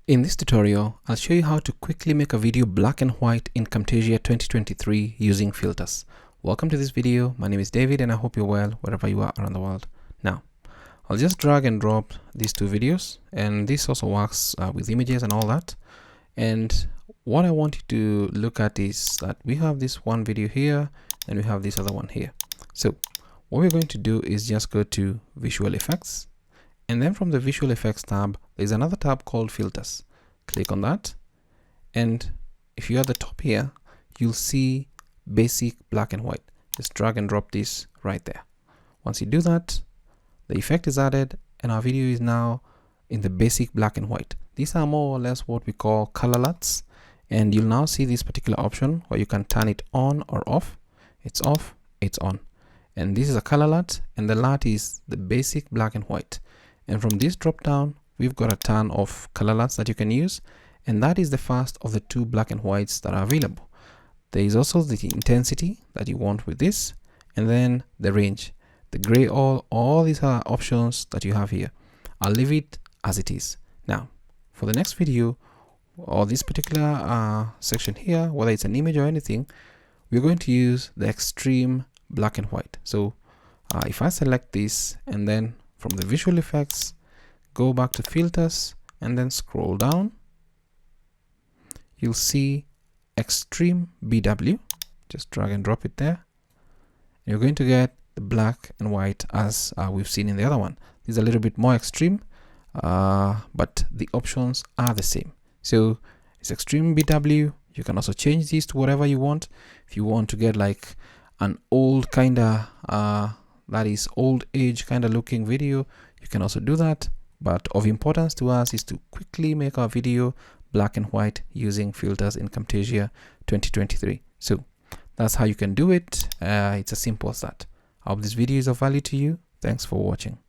In this tutorial, I'll show you how to quickly make a video black and white in Camtasia 2023 using filters. Welcome to this video. My name is David and I hope you're well wherever you are around the world. Now, I'll just drag and drop these two videos, and this also works with images and all that. And what I want you to look at is that we have this one video here and we have this other one here. So what we're going to do is just go to Visual Effects. And then from the Visual Effects tab, there's another tab called Filters. Click on that. And if you're at the top here, you'll see Basic Black and White. Just drag and drop this right there. Once you do that, the effect is added and our video is now in the basic black and white. These are more or less what we call color LUTs. And you'll now see this particular option where you can turn it on or off. It's off, it's on. And this is a color LUT, and the LUT is the basic black and white. And from this drop down, we've got a ton of color LUTs that you can use, and that is the first of the two black and whites that are available. There is also the intensity that you want with this, and then the range, the gray, all these are options that you have here. I'll leave it as it is. Now, for the next video, or this particular section here, whether it's an image or anything, we're going to use the extreme black and white. So if I select this and then from the visual effects, go back to filters and then scroll down, you'll see extreme BW. Just drag and drop it there. You're going to get the black and white as we've seen in the other one. This is a little bit more extreme, but the options are the same. So it's extreme BW. You can also change these to whatever you want. If you want to get like an old kind of that is old age kind of looking video, you can also do that. But of importance to us is to quickly make our video black and white using filters in Camtasia 2023. So that's how you can do it. It's as simple as that. I hope this video is of value to you. Thanks for watching.